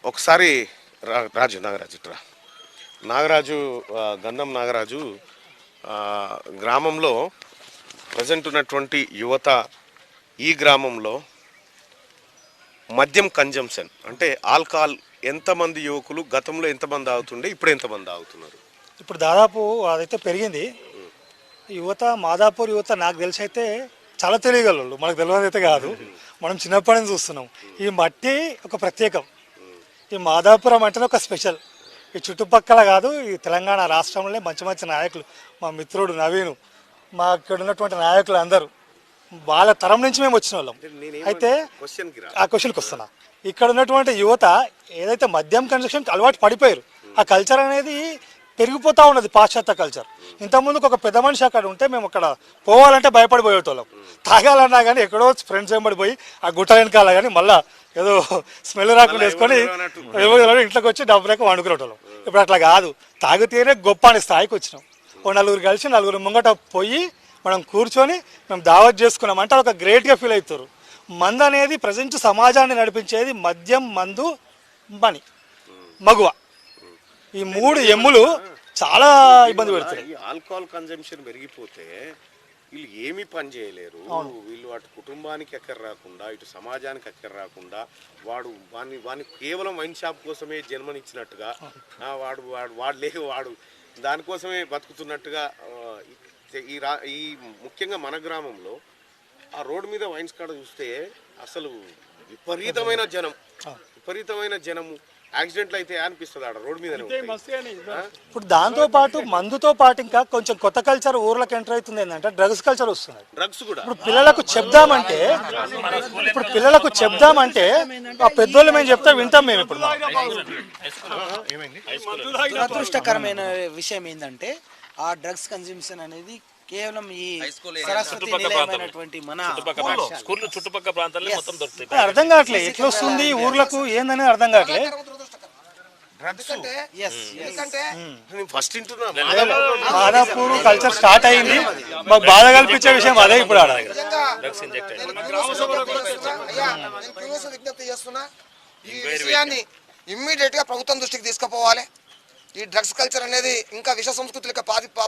ఒకసారి నాగరాజు గంధం నాగరాజు గ్రామంలో ప్రజెంట్ ఉన్నటువంటి యువత ఈ గ్రామంలో మద్యం కన్జంప్షన్ అంటే ఆల్కహాల్ ఎంతమంది యువకులు గతంలో ఎంతమంది తాగుతుండే ఇప్పుడు ఎంతమంది తాగుతున్నారు? ఇప్పుడు దాదాపు అదైతే పెరిగింది. యువత మాదాపూర్ యువత నాకు తెలిసి అయితే చాలా తెలియగలరు, మనకు తెలియదు అయితే కాదు. మనం చిన్నప్పటి నుంచి చూస్తున్నాం. ఈ మట్టి ఒక ప్రత్యేకం. ఈ మాదాపురం అంటేనే ఒక స్పెషల్. ఈ చుట్టుపక్కల కాదు, ఈ తెలంగాణ రాష్ట్రంలో మంచి మంచి నాయకులు, మా మిత్రుడు నవీను, మా ఇక్కడ ఉన్నటువంటి నాయకులు అందరూ వాళ్ళ తరం నుంచి మేము వచ్చిన వాళ్ళం. అయితే ఆ క్వశ్చన్కి వస్తున్నా. ఇక్కడ ఉన్నటువంటి యువత ఏదైతే మద్యం కన్జంప్షన్కి అలవాటు పడిపోయారు, ఆ కల్చర్ అనేది పెరిగిపోతూ ఉన్నది, పాశ్చాత్య కల్చర్. ఇంతకుముందుకు ఒక పెద్ద మనిషి అక్కడ ఉంటే మేము అక్కడ పోవాలంటే భయపడిపోయేటోళ్ళం. తాగాలన్నా కానీ ఎక్కడో ఫ్రెండ్స్ వెంబడిపోయి ఆ గుట్ట వెనకాల కానీ మళ్ళీ ఏదో స్మెల్ రాకుండా వేసుకొని ఇంట్లోకి వచ్చి డబ్బు లేక వండుకునేటోళ్ళం. ఇప్పుడు అట్లా కాదు, తాగితేనే గొప్ప అనే స్థాయికి వచ్చినాం. ఓ నలుగురు కలిసి నలుగురు ముంగట పోయి మనం కూర్చొని మేము దావత్ చేసుకున్నాం అంటే ఒక గ్రేట్గా ఫీల్ అవుతారు. మందు అనేది ప్రజెంట్ సమాజాన్ని నడిపించేది మద్యం, మందు, మని, మగువ. ఈ మూడు ఎమ్ములు చాలా ఇబ్బంది పెడతాయి. ఆల్కహాల్ కన్జంప్షన్ పెరిగిపోతే వీళ్ళు ఏమీ పని చేయలేరు. వీళ్ళు అటు కుటుంబానికి ఎక్కర రాకుండా ఇటు సమాజానికి ఎక్కర రాకుండా వాడిని కేవలం వైన్ షాప్ కోసమే జన్మనిచ్చినట్టుగా వాడు దానికోసమే బతుకుతున్నట్టుగా ఈ ముఖ్యంగా మన గ్రామంలో ఆ రోడ్డు మీద వైన్స్ కాడ చూస్తే అసలు విపరీతమైన జనము. యాక్సిడెంట్లు అయితే అనిపిస్తుంది ఆడ రోడ్డు మీద. ఇప్పుడు దాంతో పాటు మందుతో పాటు ఇంకా కొంచెం కొత్త కల్చర్ ఊర్లకు ఎంటర్ అవుతుంది ఏంటంటే డ్రగ్స్ కల్చర్ వస్తుంది. డ్రగ్స్ కూడా ఇప్పుడు పిల్లలకు చెప్దామంటే ఆ పెద్దోళ్ళు మేము చెప్తా వింటాం మేము. ఇప్పుడు దురదృష్టకరమైన విషయం ఏంటంటే ఆ డ్రగ్స్ కన్జ్యూమ్షన్ అనేది కేవలం ఈ సరస్వతి నిలయమైనటువంటి మన చుట్టుపక్కల ప్రాంతాల్లో మొత్తం దొరుకుతాయి. అర్థం కావట్లేదు ఎట్లా వస్తుంది ఊర్లకు ఏందనేది అర్థం కావట్లేదు. మాదాపూర్ కల్చర్ స్టార్ట్ అయింది, మాకు బాధ కల్పించే విషయం అదే. ఇప్పుడు విజ్ఞప్తి చేస్తున్నా, ఈ విషయాన్ని ఇమ్మీడియట్ గా ప్రభుత్వం దృష్టికి తీసుకుపోవాలి. ఈ డ్రగ్స్ కల్చర్ అనేది ఇంకా విష సంస్కృతులకు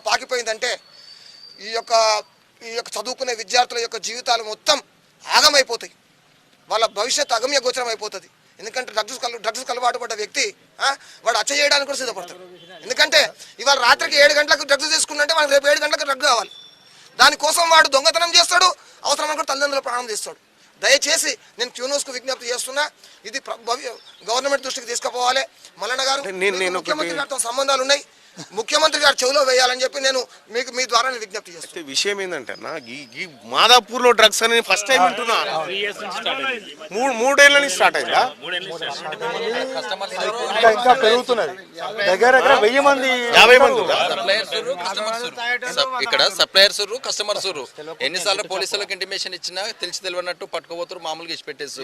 పాకిపోయిందంటే ఈ యొక్క చదువుకునే విద్యార్థుల యొక్క జీవితాలు మొత్తం ఆగమైపోతాయి, వాళ్ళ భవిష్యత్తు అగమ్య గోచరం అయిపోతుంది. ఎందుకంటే డ్రగ్స్ అలవాటు పడ్డ వ్యక్తి వాడు హత్య చేయడానికి కూడా సిద్ధపడతాడు. ఎందుకంటే ఇవాళ రాత్రికి 7 గంటలకు డ్రగ్స్ తీసుకున్నంటే మనకు రేపు 7 గంటలకు డ్రగ్ కావాలి. దానికోసం వాడు దొంగతనం చేస్తాడు, అవసరం అనుకుంటే తల్లిదండ్రుల ప్రాణం తీస్తాడు. దయచేసి నేను క్యూన్యూస్కు విజ్ఞప్తి చేస్తున్నా, ఇది గవర్నమెంట్ దృష్టికి తీసుకుపోవాలి. మల్లన్న గారు, ముఖ్యమంత్రి గారితో సంబంధాలు ఉన్నాయి, ముఖ్యమంత్రి గారు చెవిలో వేయాలని చెప్పి నేను మీకు మీ ద్వారా విజ్ఞప్తి చేస్తాను. విషయం ఏంటంటే ఈ మాదాపూర్ లో డ్రగ్స్ అనేది ఫస్ట్ టైం వింటున్నా. 3 ఏళ్ళ నుంచి స్టార్ట్ అయిందా? ఇంకా పెరుగుతున్నది. దగ్గర 1000 మంది 50 మంది ఇక్కడ సప్లయర్స్ కస్టమర్స్. ఎన్నిసార్లు పోలీసులకు ఇంటిమేషన్ ఇచ్చినా తెలిసి తెలియనట్టు పట్టుకోబోతున్నారు, మామూలుగా ఇచ్చి పెట్టేసి.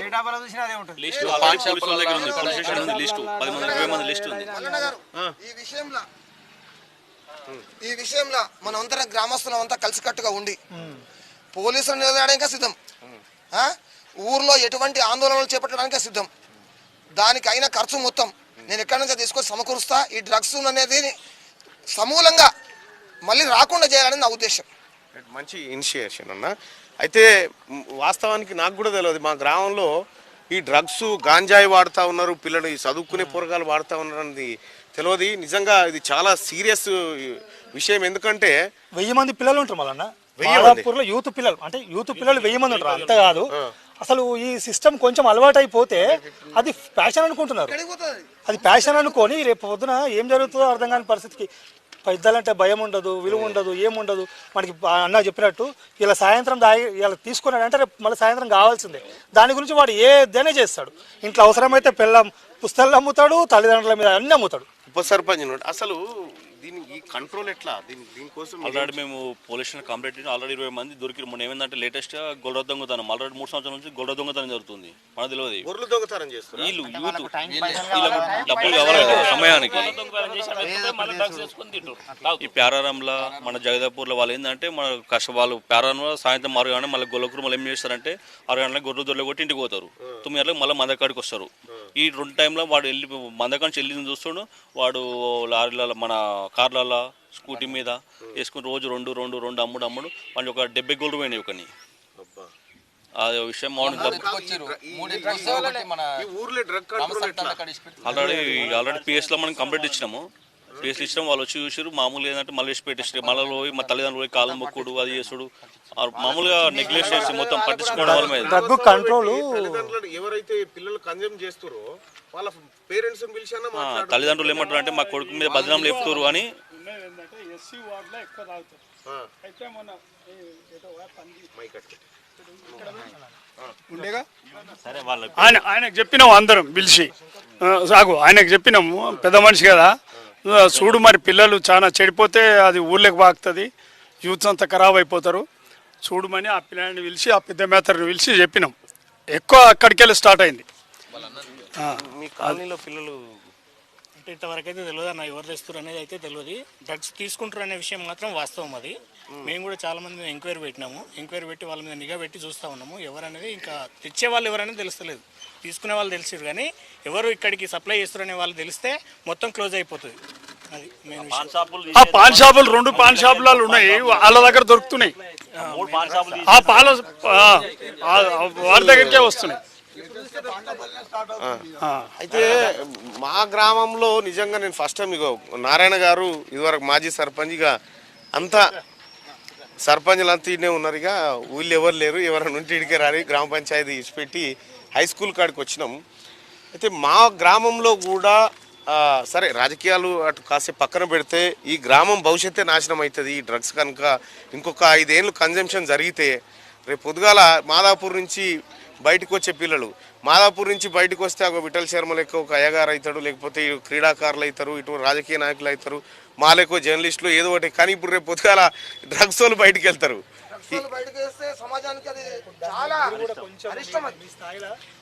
ఈ విషయంలో మనం అంతా గ్రామస్తులం అంతా కలిసికట్టుగా ఉండి పోలీసులు నిలదడానికి సిద్ధం, ఊర్లో ఎటువంటి ఆందోళనలు చేపట్టడానికి సిద్ధం. దానికి అయిన ఖర్చు మొత్తం నేను ఎక్కడి నుంచి తీసుకొని సమకూరుస్తా. ఈ డ్రగ్స్ అనేది సమూలంగా మళ్ళీ రాకుండా చేయాలని నా ఉద్దేశం. మంచి ఇనిషియేషన్ అన్న. అయితే వాస్తవానికి నాకు కూడా తెలియదు, మా గ్రామంలో ఈ డ్రగ్స్ గాంజాయి వాడుతూ ఉన్నారు పిల్లలు, ఈ చదువుకునే పోరగాలు వాడుతూ ఉన్నారు అన్నది తెలియదు. నిజంగా ఇది చాలా సీరియస్ విషయం. ఎందుకంటే 1000 మంది పిల్లలు ఉంటారు మళ్ళీ మాదాపూర్లో. యూత్ పిల్లలు 1000 మంది ఉంటారు. అంతే కాదు, అసలు ఈ సిస్టమ్ కొంచెం అలవాటు అయిపోతే అది ప్యాషన్ అనుకుంటున్నారు. అది ప్యాషన్ అనుకొని రేపు పొద్దున ఏం జరుగుతుందో అర్థం కాని పరిస్థితికి. పెద్దలంటే భయం ఉండదు, విలువ ఉండదు, ఏముండదు. మనకి అన్న చెప్పినట్టు ఇలా సాయంత్రం ఇలా తీసుకున్నాడు అంటే రేపు మళ్ళీ సాయంత్రం కావాల్సిందే. దాని గురించి వాడు ఏదైనా చేస్తాడు. ఇంట్లో అవసరమైతే పుస్తకాలు అమ్ముతాడు, తల్లిదండ్రుల మీద అన్ని అమ్ముతాడు. ఉప సర్పంచ్ అసలు దీని ఈ కంట్రోల్ ఎట్లా దీనికోసం ఆల్రెడీ మేము పోలీస్ స్టేషన్ కంప్లీట్ ఆల్రెడీ 20 మంది దొరికి మొన్న ఏమైందంటే లేటెస్ట్ గా గొర్రె దొంగతనం ఆల్రెడీ 3 సంవత్సరాల నుంచి గొర్రె దొంగతనం జరుగుతుంది మనకు తెలియదు గొర్రెలు దొంగతనం చేస్తారు. వీళ్ళు యూత్ వీళ్ళకు డబ్బులు కావాలి కదా సమయానికి ఈ ప్యారారంలో మన జగదాపూర్లో వాళ్ళు ఏంటంటే మన వాళ్ళు ప్యారారంలో సాయంత్రం 6 గంటలకు మళ్ళీ గొల్లకురు మళ్ళీ ఏం చేస్తారంటే 6 గంటలకు గొర్రెలు దొరలు కొట్టి ఇంటికి పోతారు 9 గంటలకు మళ్ళీ మందకాడికి వస్తారు. ఈ 2 టైంలో వాడు వెళ్ళి మందకాడి నుంచి వెళ్ళి చూస్తాడు వాడు లారీల మన కార్లలో స్కూటీ మీద వేసుకుని రోజు రెండు అమ్ముడు వాడిని ఒక 70 గోల్డ్ పోయినాయి ఒకని. ఆ విషయం ఆల్రెడీ పిఎస్లో మనం కంప్లీట్ ఇచ్చినాము. పిఎస్లు ఇచ్చినాం వాళ్ళు వచ్చి చూసారు మామూలుగా ఏంటంటే మళ్ళీ వేసి పెట్టేసారు మళ్ళీ పోయి మా తల్లిదండ్రులు పోయి కాలు మొక్కుడు అది చేసుడు మామూలుగా నెగ్లెక్ట్ చేసి మొత్తం పట్టించుకోవడం వాళ్ళ మీద డ్రగ్ కంట్రోల్. తల్లిదండ్రులు ఎవరైతే పిల్లలు కన్జ్యూమ్ చేస్తారో వాళ్ళ పేరెంట్స్ పిలిచానా తల్లిదండ్రులు ఏమంటారు అంటే మా కొడుకు మీద బదనాం లేపుతారు అని. ఆయనకు చెప్పినాము అందరం పిలిచి సాగు ఆయనకు చెప్పినాము పెద్ద మనిషి కదా చూడు మరి పిల్లలు చాలా చెడిపోతే అది ఊళ్ళకి బాగుతుంది యూత్ అంతా ఖరాబ్ అయిపోతారు చూడమని ఆ పిల్లని పిలిచి ఆ పెద్ద మేతర్ని పిలిచి చెప్పినాం. ఎక్కువ అక్కడికి వెళ్ళి స్టార్ట్ అయింది. మీ కాలనీలో పిల్లలు అంటే ఇంతవరకు అయితే తెలియదు అన్న ఎవరు తెస్తారు అనేది అయితే తెలియదు. డ్రగ్స్ తీసుకుంటారు అనే విషయం మాత్రం వాస్తవం. అది మేము కూడా చాలా మంది మీద ఎంక్వైరీ పెట్టినాము. ఎంక్వైరీ పెట్టి వాళ్ళ మీద నిఘా పెట్టి చూస్తూ ఉన్నాము. ఎవరనేది ఇంకా తెచ్చే వాళ్ళు ఎవరనేది తెలుస్తలేదు. తీసుకునే వాళ్ళు తెలిసారు కానీ ఎవరు ఇక్కడికి సప్లై చేస్తారు అనే వాళ్ళు తెలిస్తే మొత్తం క్లోజ్ అయిపోతుంది. అది మెయిన్ విషయం. ఆ పాన్ షాపులు 2 పాన్ షాపులు ఉన్నాయి వాళ్ళ దగ్గర దొరుకుతున్నాయి. ఆ పాల వారి దగ్గరికే వస్తున్నాయి. అయితే మా గ్రామంలో నిజంగా నేను ఫస్ట్ టైం ఇగో నారాయణ గారు ఇదివరకు మాజీ సర్పంచ్ ఇక అంతా సర్పంచ్లు అంతా ఇన్నే ఉన్నారు. ఇక ఊళ్ళో ఎవరు లేరు ఎవరైనా ఉంటే ఇడికే రాని గ్రామ పంచాయతీ ఇచ్చిపెట్టి హై స్కూల్ కాడికి వచ్చినాం. అయితే మా గ్రామంలో కూడా సరే రాజకీయాలు అటు కాసేపు పక్కన పెడితే ఈ గ్రామం భవిష్యత్తే నాశనం అవుతుంది. ఈ డ్రగ్స్ కనుక ఇంకొక 5 ఏళ్ళు కన్జంప్షన్ జరిగితే రేపు పొద్దుగాల మాదాపూర్ నుంచి బయటకు వచ్చే పిల్లలు మాదాపూర్ నుంచి బయటకు వస్తే ఒక విఠల్ శర్మ లెక్క ఒక అయ్యగారు అవుతాడు లేకపోతే క్రీడాకారులు అవుతారు ఇటు రాజకీయ నాయకులు అవుతారు మా లెక్క జర్నలిస్టులు ఏదో ఒకటి. కానీ ఇప్పుడు రేపు పొద్దుగాల డ్రగ్స్ వాళ్ళు బయటకు వెళ్తారు.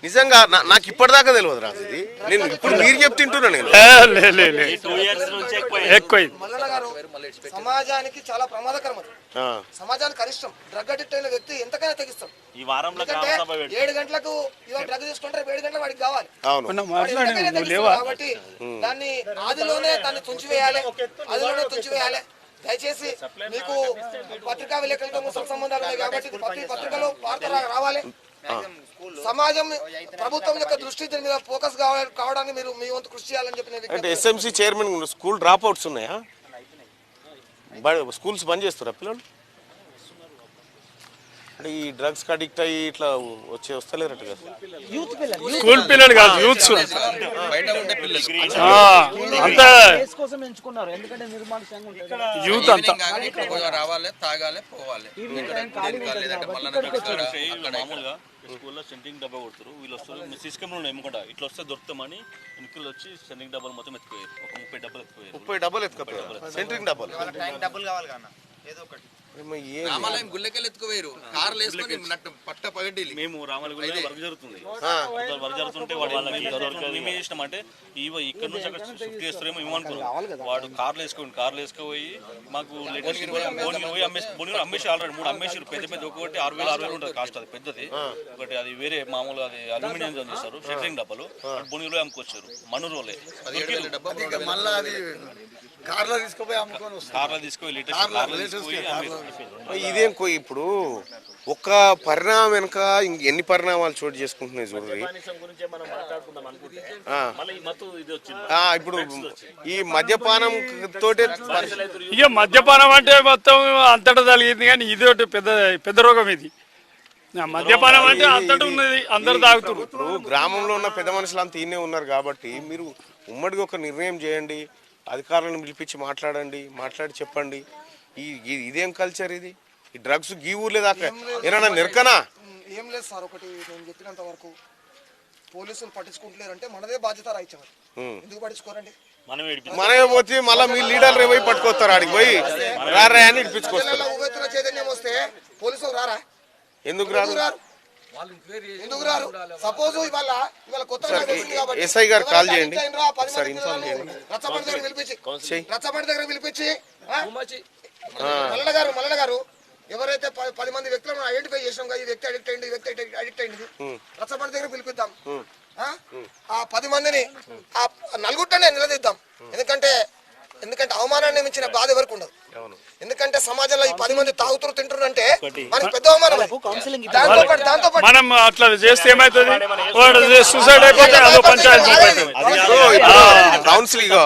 నిజంగా నాకు ఇప్పటిదాకా తెలియదు రాజు ఇది నేను ఇప్పుడు మీరు చెప్తుంటున్నా నేను సమాజానికి చాలా ప్రమాదకరం. సమాజానికి అరిష్టం. డ్రగ్ అడిక్ట్ అయిన వ్యక్తి ఎంతకైనా తెగిస్తాం. 7 గంటలకు డ్రగ్ తీసుకుంటే 7 గంటలకు వాడికి కావాలి కాబట్టి దాన్ని ఆదిలోనే దాన్ని తుంచివేయాలి. దయచేసి మీకు పత్రికా విలేకరులతో సంబంధాలు ఉన్నాయి కాబట్టి ప్రతి పత్రికలో వార్త రావాలి. సమాజం ప్రభుత్వం యొక్క దృష్టి దీని మీద ఫోకస్ కావడానికి మీరు మీ వంతు కృషి చేయాలని చెప్పిన. అంటే SMC chairman school drop outs ఉన్నాయా? స్కూల్స్ బంద్ చేస్తారా పిల్లలు? అంటే ఈ డ్రగ్స్ అడిక్ట్ అయ్యి ఇట్లా వస్తలేరట కదా. స్కూల్ పిల్లలు కాదు యూత్స్ అంతా యూత్ అంతా రావాలి తాగాలి పోవాలి. మామూలుగా స్కూల్లో సెంటింగ్ డబ్బా కొడతారు వీళ్ళు వస్తారు సిస్టమ్ ఏమకుండా ఇట్లా వస్తే దొరుకుతామని ఇంట్లో వచ్చి సెంటింగ్ డబ్బాలు మొత్తం ఎత్తుకోయారు. ఒక 30 డబ్బాలు ఎత్తుకోయారు. సెంట్రింగ్ డబ్బాలు కావాలి కన్నా ఏదో ఒకటి. రామాలయం గుళ్ళకెళ్ళి ఎత్తుకోవేరు కార్లు వేసుకొని పట్ట పగడ్డి. మేము రామాలయం వర్క్ జరుగుతుంది వర్క్ జరుగుతుంటే వాడు మేము ఏం చేసినామంటే ఇక్కడ నుంచి అక్కడ షిఫ్ట్ చేస్తారేమో ఏమనుకున్నాం. వాడు కార్లు వేసుకుపోయి మాకు అమ్మేసి ఆల్రెడీ 3 అమ్మేసారు. పెద్ద ఒకటి 6,000 ఉంటుంది కాస్ట్. అది పెద్దది ఒకటి అది వేరే మామూలుగా అది అల్యూమినియం చేస్తారు షెట్రింగ్ డబ్బాలు బొనిలో అమ్ముకొచ్చారు. మనూరులే కార్లో తీసుకుపోయి ఇదేం ఇప్పుడు ఒక్క పరిణామం వెనుక ఎన్ని పరిణామాలు చోటు చేసుకుంటున్నాయి చూడండి. ఇప్పుడు ఈ మద్యపానం తోటే ఇక మద్యపానం అంటే మొత్తం అంతటా జరిగింది కానీ ఇది ఒకటి పెద్ద రోగం. ఇది మద్యపానం అంటే అంతటా ఉన్నది అందరు తాగుతారు. ఇప్పుడు గ్రామంలో ఉన్న పెద్ద మనుషులు అంతా ఈయనే ఉన్నారు కాబట్టి మీరు ఉమ్మడిగా ఒక నిర్ణయం చేయండి. అధికారులను పిలిపించి మాట్లాడి చెప్పండి. ఇదేం కల్చర్ ఇది? ఈ డ్రగ్స్ గీ ఊర్లే దాకా ఏమన్నా నిరకనా? ఏం లేదు సార్. ఒకటి నేను చెప్పినంత వరకు పోలీసులు పట్టించుకుంటలేరంటే మనదే బాధ్యత రాయించారు. ఎందుకు పట్టించుకోరండి? మనమే పోతే మళ్ళీ మీ లీడర్లు పోయి పట్టుకొస్తారు ఆడికి పోయి రారా అని ఇడిపించుకొస్తారు. ఉవ్వెత్తున చైతన్యం వస్తే పోలీసులు రారా? ఎందుకు రారు? ఎందుకు రారు? సపోజ్ ఇవాళ కొత్తగా తెలిసింది కాబట్టి ఎస్ఐ గారు కాల్ చేయండి ఎవరైతే 10 సార్, మంది ఇన్ఫార్మ్ పిల్లలను చేయండి. రచ్చబండ దగ్గర పిలిపించి మల్లన్న గారు ఎవరైతే 10 మంది వ్యక్తులను ఐడెంటిఫై చేసినాం కదా, ఈ వ్యక్తి అడిక్ట్ అయింది, ఈ వ్యక్తి అడిక్ట్ అయింది, రచ్చబండ దగ్గర పిలిపిద్దాం. ఆ 10 మందిని ఆ నలుగురినే నిలదీద్దాం. ఎందుకంటే అవమానాన్ని మించిన బాధ ఎవరికి ఉండదు. ఎందుకంటే సమాజంలో ఈ 10 మంది తాగుతురు తింటున్నారంటే మనకి పెద్ద అవమానం. దాంతో మనం అట్లా చేస్తే ఏమైతుంది, వాడు సూసైడ్ అయిపోతే అదో పంచాయతీ కౌన్సిల్ ఇగో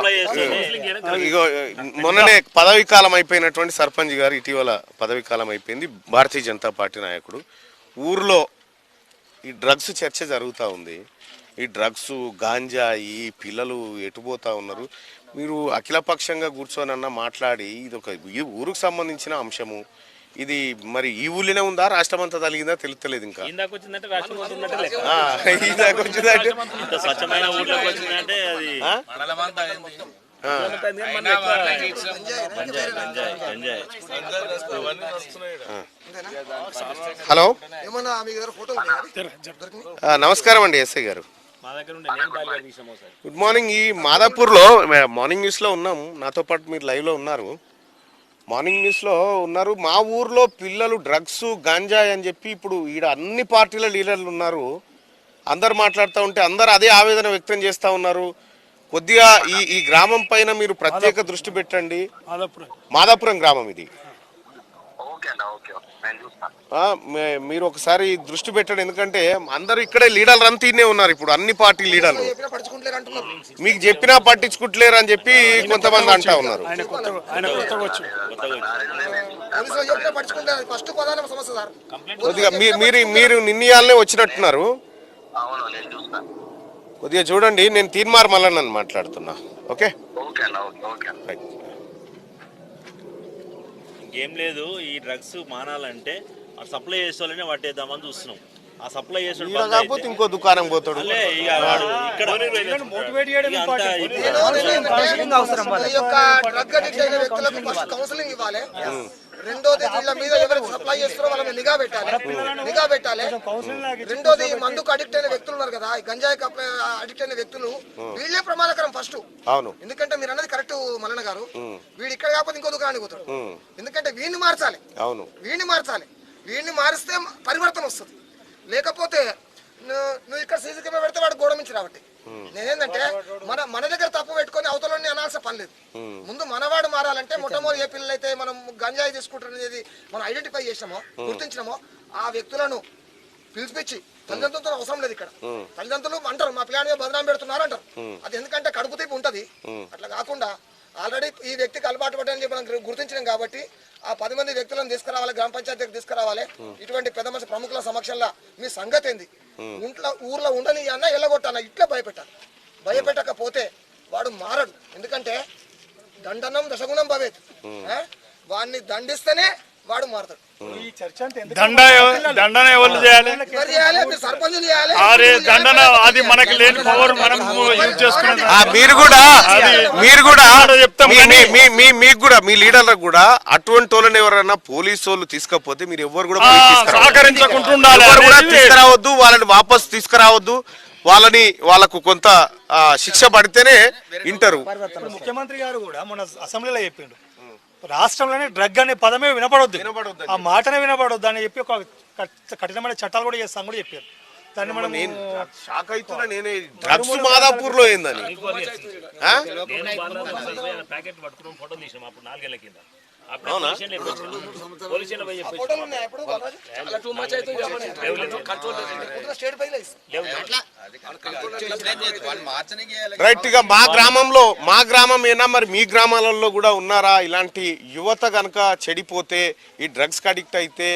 మొన్ననే పదవీ కాలం అయిపోయినటువంటి సర్పంచ్ గారు ఇటీవల పదవీ కాలం అయిపోయింది. భారతీయ జనతా పార్టీ నాయకుడు. ఊర్లో ఈ డ్రగ్స్ చర్చ జరుగుతూ ఉంది. ఈ డ్రగ్స్ గాంజా ఈ పిల్లలు ఎటుపోతా ఉన్నారు. మీరు అఖిలపక్షంగా కూర్చొనన్నా మాట్లాడి ఇది ఒక ఈ ఊరుకు సంబంధించిన అంశము, ఇది మరి ఈ ఊళ్ళోనే ఉందా రాష్ట్రం అంతా తలిగిందా తెలుస్తలేదు. ఇంకా ఇందాక వచ్చిందంటే రాష్ట్రం వచ్చిందంటే స్వచ్ఛమైన ఊర్లోకి వచ్చిందంటే అది హలో ఏమన్నా మీ దగ్గర ఫోటోలు నమస్కారం అండి ఎస్ఐ గారు. Good morning. ఈ మాదాపూర్లో మార్నింగ్ న్యూస్లో ఉన్నాం, నాతో పాటు మీరు లైవ్లో ఉన్నారు, మార్నింగ్ న్యూస్లో ఉన్నారు. మా ఊర్లో పిల్లలు డ్రగ్స్ గంజాయి అని చెప్పి ఇప్పుడు ఈడ అన్ని పార్టీల లీడర్లు ఉన్నారు, అందరు మాట్లాడుతూ ఉంటే అందరు అదే ఆవేదన వ్యక్తం చేస్తూ ఉన్నారు. కొద్దిగా ఈ గ్రామం పైన మీరు ప్రత్యేక దృష్టి పెట్టండి. మాదాపురం గ్రామం ఇది. మీరు ఒకసారి దృష్టి పెట్టండి, ఎందుకంటే అందరూ ఇక్కడే లీడర్లు అంతా ఇన్నే ఉన్నారు ఇప్పుడు, అన్ని పార్టీ లీడర్లు. మీకు చెప్పినా పట్టించుకుంటలేరు అని చెప్పి కొంతమంది అంటా ఉన్నారు. కొద్దిగా మీరు నిన్నయాలనే వచ్చినట్టున్నారు. కొద్దిగా చూడండి, నేను తీన్మార్ మల్లన్నని మాట్లాడుతున్నా. ఓకే, ఇంకేం లేదు. ఈ డ్రగ్స్ మానాలంటే సప్లై చేసేవాళ్ళనే పట్టేద్దామని చూస్తున్నాం. ఆ సప్లై చేసాడు కాకపోతే ఇంకో దుకాణం పోతాడు. రెండోది వీళ్ళ మీద ఎవరైతే సప్లై చేస్తారో వాళ్ళని నిఘా పెట్టాలి. రెండోది మందుకు అడిక్ట్ అయిన వ్యక్తులు ఉన్నారు కదా, గంజాయికి అడిక్ట్ అయిన వ్యక్తులు, వీళ్ళే ప్రమాదకరం ఫస్ట్. అవును, ఎందుకంటే మీరు అన్నది కరెక్ట్ మల్లన్న గారు. వీడు ఇక్కడ కాకపోతే ఇంకో దుకాణానికి పోతాడు. ఎందుకంటే వీడిని మార్చాలి. అవును, వీడిని మారిస్తే పరివర్తన వస్తుంది. లేకపోతే నువ్వు ఇక్కడ సీసీ కెమెరా పెడితే వాడు గోడ మించి రావట్టి. నేనేంటంటే మన దగ్గర తప్పు పెట్టుకొని అవతలని అనాల్సిన పని లేదు. ముందు మనవాడు మారాలంటే మొట్టమొదటి ఏ పిల్లలైతే మనం గంజాయి తీసుకుంటున్నది మనం ఐడెంటిఫై చేసినామో, గుర్తించినామో, ఆ వ్యక్తులను పిలిపించి, తల్లిదండ్రులతో అవసరం లేదు ఇక్కడ. తల్లిదండ్రులు అంటారు మా పిల్లాని బదనాం పెడుతున్నారు అంటారు. అది ఎందుకంటే కడుపు తీపి ఉంటది. అట్లా కాకుండా ఆల్రెడీ ఈ వ్యక్తికి అలవాటు పడ్డని చెప్పి మనం గుర్తించినాం కాబట్టి ఆ 10 మంది వ్యక్తులను తీసుకురావాలి, గ్రామ పంచాయతీ దగ్గర తీసుకురావాలి. ఇటువంటి పెద్ద మనిషి ప్రముఖుల సమక్షంలో మీ సంగతి ఏంది, ఊర్లో ఉండని అన్న ఎల్లగొట్టాన ఇట్లా భయపెట్టకపోతే వాడు మారడు. ఎందుకంటే దండనం దశగుణం భవేత్. వాడిని దండిస్తేనే వాడు మారతాడు. దండన ఎవరు చేయాలి? దండన అది మనకి లేని పవర్ మనం యూజ్ చేసుకున్నాం. మీరు కూడా మీకు కూడా మీ లీడర్లకు కూడా అటువంటి వాళ్ళని ఎవరైనా పోలీసు వాళ్ళు తీసుకపోతే మీరు ఎవరు కూడా తీసుకురావద్దు, వాళ్ళని వాపస్ తీసుకురావద్దు. వాళ్ళకు కొంత శిక్ష పడితేనే వింటారు. ముఖ్యమంత్రి గారు కూడా మన అసెంబ్లీలో చెప్పిండు, రాష్ట్రంలోనే డ్రగ్ అనే పదమే వినపడొద్దు, ఆ మాటనే వినపడొద్దు అని చెప్పి ఒక కఠినమైన చట్టాలు కూడా చేస్తాం కూడా చెప్పారు. దాన్ని మనం షాక్ అవుతున్నా నేనే. డ్రగ్స్ మాదాపూర్ లో ఏందని రైట్ గా మా గ్రామం ఏనా మరి మీ గ్రామాలలో కూడా ఉన్నారా ఇలాంటి యువత గనక చెడిపోతే, ఈ డ్రగ్స్ కి అడిక్ట్ అయితే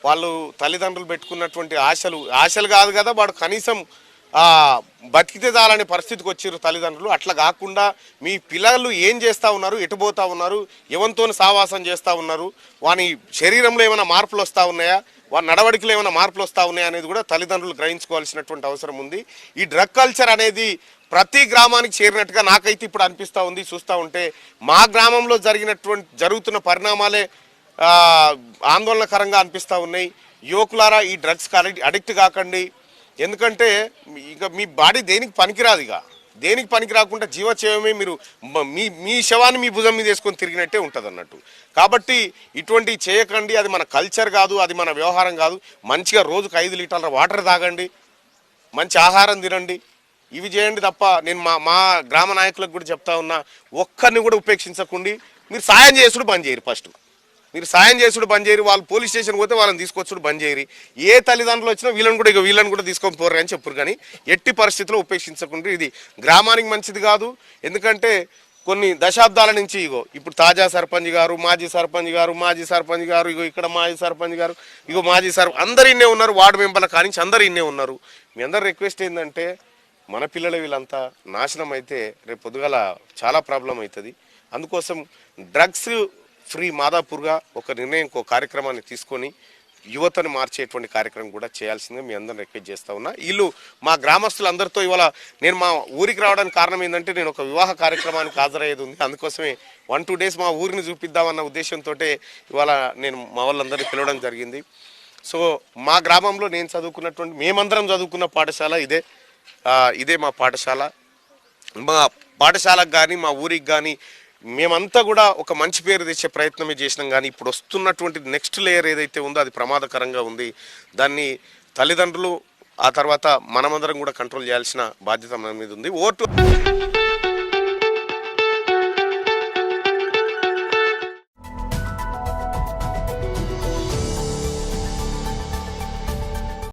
వాళ్ళు తల్లిదండ్రులు పెట్టుకున్నటువంటి ఆశలు కాదు కదా, వాడు కనీసం బతికితే చాలనే పరిస్థితికి వచ్చారు తల్లిదండ్రులు. అట్లా కాకుండా మీ పిల్లలు ఏం చేస్తూ ఉన్నారు, ఎటుపోతూ ఉన్నారు, ఎవరితో సావాసం చేస్తూ ఉన్నారు, వాని శరీరంలో ఏమైనా మార్పులు వస్తూ ఉన్నాయా, వారి నడవడికలు ఏమైనా మార్పులు వస్తూ ఉన్నాయి అనేది కూడా తల్లిదండ్రులు గ్రహించుకోవాల్సినటువంటి అవసరం ఉంది. ఈ డ్రగ్ కల్చర్ అనేది ప్రతి గ్రామానికి చేరినట్టుగా నాకైతే ఇప్పుడు అనిపిస్తూ ఉంది. చూస్తూ ఉంటే మా గ్రామంలో జరుగుతున్న పరిణామాలే ఆందోళనకరంగా అనిపిస్తూ ఉన్నాయి. యువకులారా, ఈ డ్రగ్స్కి అడిక్ట్ కాకండి. ఎందుకంటే ఇక మీ బాడీ దేనికి పనికిరాదు. ఇక దేనికి పనికి రాకుండా జీవచేవమే మీరు మీ శవాన్ని మీ భుజం మీద వేసుకొని తిరిగినట్టే ఉంటుంది అన్నట్టు. కాబట్టి ఇటువంటివి చేయకండి. అది మన కల్చర్ కాదు, అది మన వ్యవహారం కాదు. మంచిగా రోజుకు 5 లీటర్ల వాటర్ తాగండి, మంచి ఆహారం తినండి, ఇవి చేయండి తప్ప నేను మా గ్రామ నాయకులకు కూడా చెప్తా ఉన్నా, ఒక్కరిని కూడా ఉపేక్షించకండి. మీరు సాయం చేసుడు బంద్ చేయరు. ఫస్ట్ మీరు సాయం చేసుడు బంద్ చేయరు. వాళ్ళు పోలీస్ స్టేషన్ పోతే వాళ్ళని తీసుకొచ్చుడు బంద్ చేయరు. ఏ తల్లిదండ్రులు వచ్చినా వీళ్ళని కూడా తీసుకొని పోరు అని చెప్పారు. కానీ ఎట్టి పరిస్థితుల్లో ఉపేక్షించకుండా. ఇది గ్రామానికి మంచిది కాదు. ఎందుకంటే కొన్ని దశాబ్దాల నుంచి ఇప్పుడు తాజా సర్పంచ్ గారు, మాజీ సర్పంచ్ గారు, ఇక్కడ మాజీ సర్పంచ్ గారు, మాజీ అందరు ఇన్నే ఉన్నారు. వార్డు మెంబర్ల కానించి అందరు ఇన్నే ఉన్నారు. మీ అందరు రిక్వెస్ట్ ఏంటంటే మన పిల్లలు వీళ్ళంతా నాశనం అయితే రేపు పొద్దుగాల చాలా ప్రాబ్లం అవుతుంది. అందుకోసం డ్రగ్స్ ఫ్రీ మాదాపూర్గా ఒక నిర్ణయం, ఒక కార్యక్రమాన్ని తీసుకొని యువతను మార్చేటువంటి కార్యక్రమం కూడా చేయాల్సిందిగా మీ అందరిని రిక్వెస్ట్ చేస్తూ ఉన్నా. వీళ్ళు మా గ్రామస్తులందరితో ఇవాళ నేను మా ఊరికి రావడానికి కారణం ఏంటంటే నేను ఒక వివాహ కార్యక్రమానికి హాజరయ్యేది ఉంది. అందుకోసమే 1-2 డేస్ మా ఊరిని చూపిద్దామన్న ఉద్దేశంతో ఇవాళ నేను మా వాళ్ళందరినీ పిలవడం జరిగింది. సో మా గ్రామంలో నేను చదువుకున్నటువంటి, మేమందరం చదువుకున్న పాఠశాల ఇదే మా పాఠశాల. మా పాఠశాలకు కానీ మా ఊరికి కానీ మేమంతా కూడా ఒక మంచి పేరు తెచ్చే ప్రయత్నమే చేసినాం. కానీ ఇప్పుడు వస్తున్నటువంటి నెక్స్ట్ లేయర్ ఏదైతే ఉందో అది ప్రమాదకరంగా ఉంది. దాన్ని తల్లిదండ్రులు, ఆ తర్వాత మనమందరం కూడా కంట్రోల్ చేయాల్సిన బాధ్యత మన మీద ఉంది. ఓటు